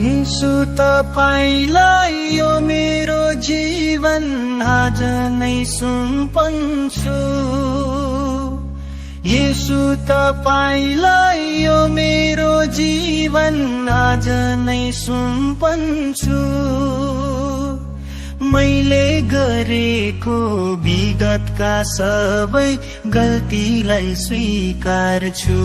यीशु तपाईलाई यो मेरो जीवन आज नै सुम्पन्छु। यीशु तपाईलाई यो मेरो जीवन आज नै सुम्पन्छु। मैले गरेको विगतका सबै गल्तीलाई स्वीकार्छु।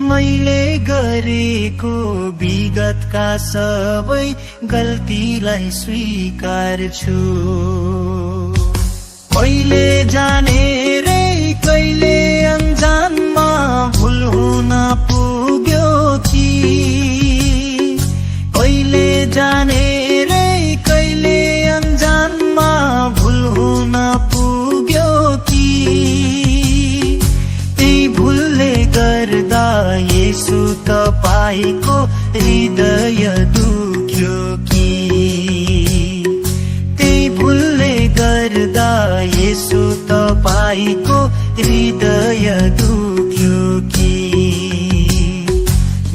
मैले गरेको विगतका सबै गल्तीलाई स्वीकार्छु। कहिले जानेरै कहिले अनजानमा भुल हुन पुग्यो कि, कहिले जानेरै कहिले अनजानमा भुल हुन पुग्यो कि, त्यही भुलले गर्दा येशू तपाईको हृदय दुख्यो कि, त्यही भुलले गर्दा येशू तपाईको हृदय दुख्यो कि।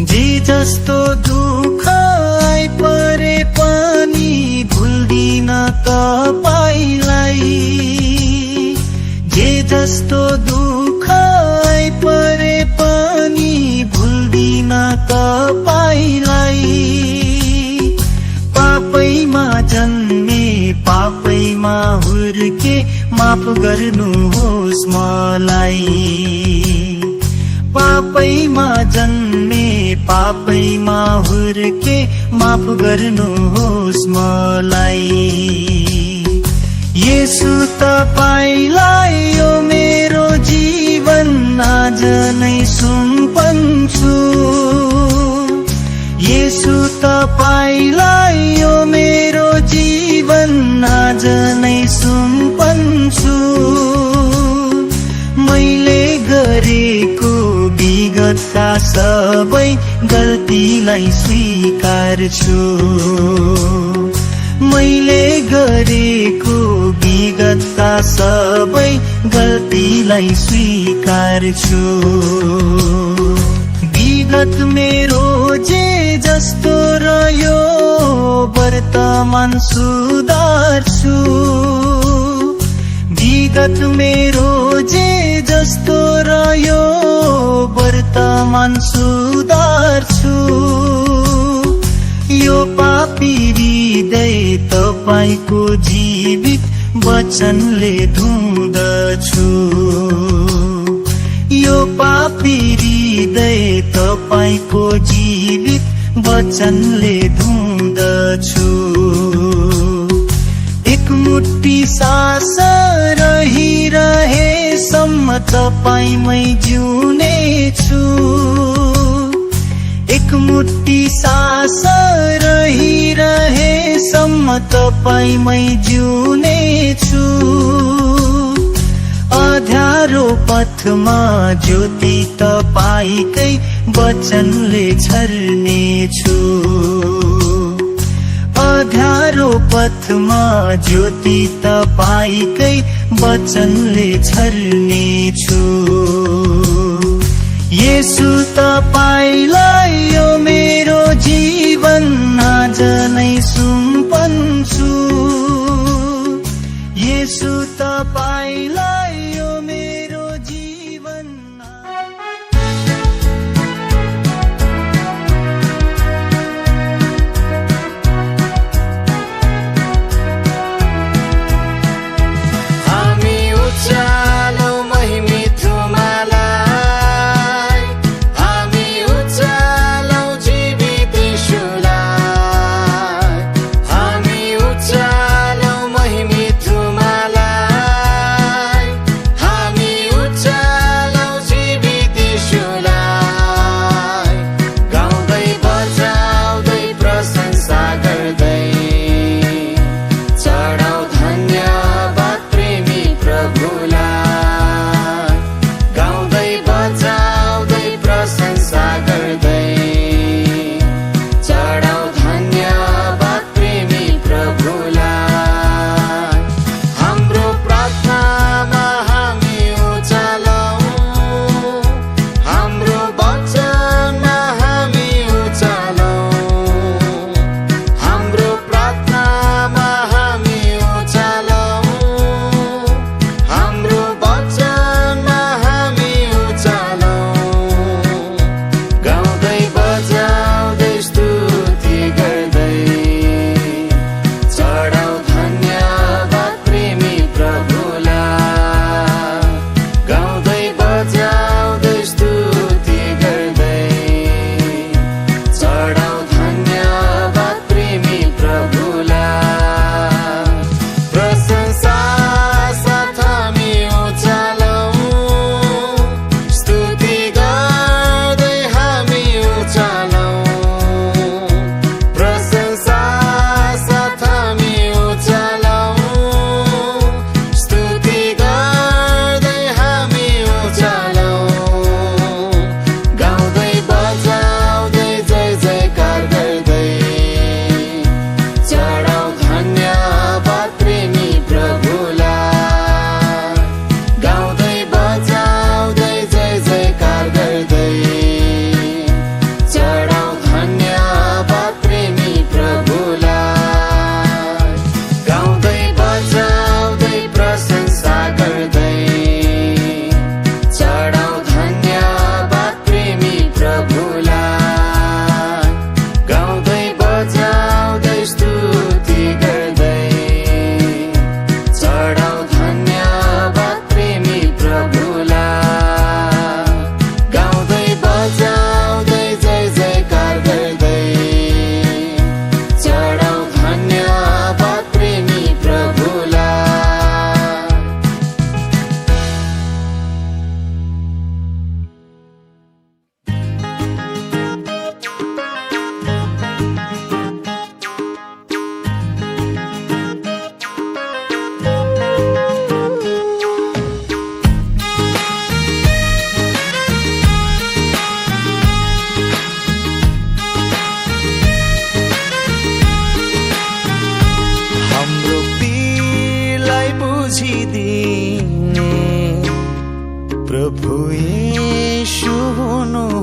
जे जस्तो दुःख आइपरे पनि भुल्दिन तपाईलाई, जे जस्तो दुःख आइपरे पनि भुल्दिन तपाईलाई। पापैमा जन्मे पापैमा हुर्के माफ गर्नुहोस् मलाई। पापैमा जन्मे पापैमा हुर्के माफ गर्नुहोस् मलाई। येशू तपाईलाई यो मेरो जीवन आज नै सुम्पन्छु। येशू तपाईलाई यो मेरो जीवन आज नै सुम्पन्छु। मैले गरेको विगतका सबै गल्तीलाई स्वीकार्छु। मैले गरेको विगतका सबै गल्तीलाई स्वीकार्छु। विगत मेरो जे जस्तो रह्यो वर्तमान सुधार्छु। विगत मेरो जे जस्तो रह्यो वर्तमान सुधार्छु। यो पापी हृदय तपाईको जीवित वचनले धुँदछु। यो पापी हृदय तपाईको जीवित वचनले धुँदछु। एक मुट्ठी सास रहिरहेसम्म तपाईमै जिउने छु। एक मुट्ठी सास रहिरहेसम्म तपाईमै जिउने छु। अँध्यारो पथमा ज्योति तपाईकै वचनले छर्ने छु। अँध्यारो पथमा ज्योति तपाईकै वचनले छर्ने छु। येशू तपाईलाई यो मेरो जीवन आज नै सुम्पन्छु। येशू तपाईलाई यो मेरो जीवन। हामी उचालो महिमित उमालाई, हामी उचालो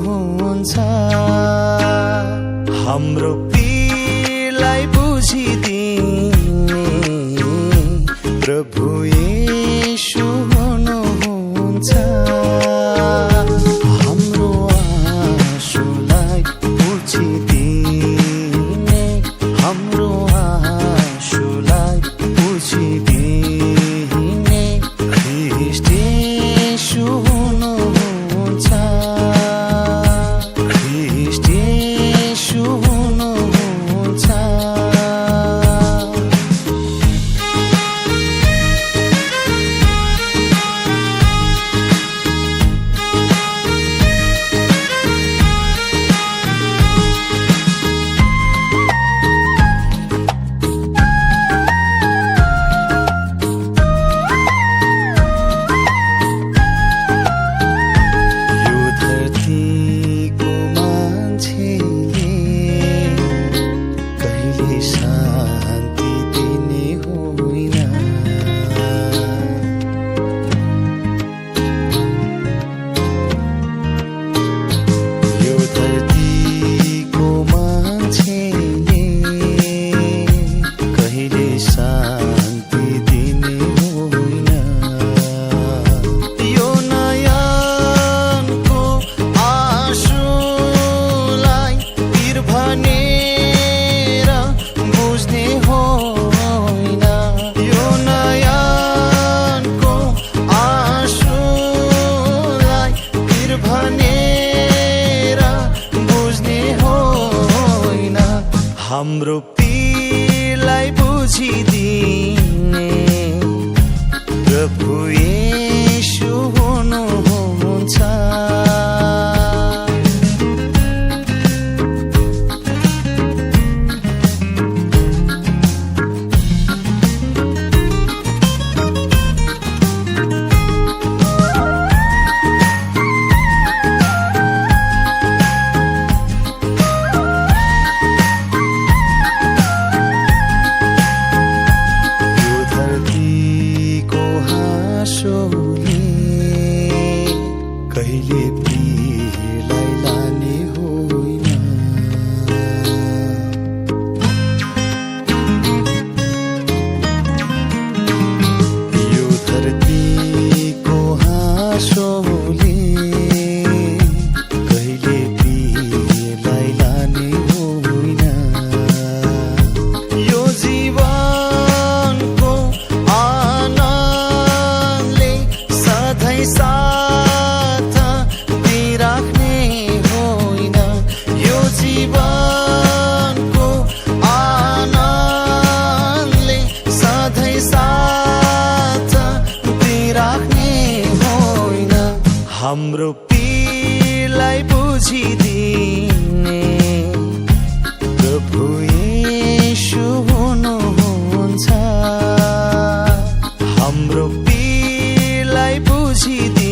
हुनुहुन्छ हाम्रो पीडलाई बुझिदिने प्रभु येशू हुनुहुन्छ हाम्रो आँसुलाई बुझिदिने हाम्रो आँसुलाई बुझिदिने ख्रीष्ट येशू हुनुहुन्छ ख्रीष्ट येशू हुनुहुन्छ शान्ति दिने होइन यो धरतीको मान्छेले कहिले शान्ति दिने होइन यो नयनको आँसुलाई पीर भने हाम्रो पीडलाई बुझिदिने प्रभु येशू हुनुहुन्छ कहिले पीडलाई लाने होइन यो धरतीको हाँसोले कहिले पीडलाई लाने होइन यो जीवनको आनन्दले सधैँ जीवनको आनन्दले सधैँ साथ दिइराख्ने होइन हाम्रो पीडलाई बुझिदिने प्रभु येशू हुनुहुन्छ हाम्रो पीडलाई बुझिदिने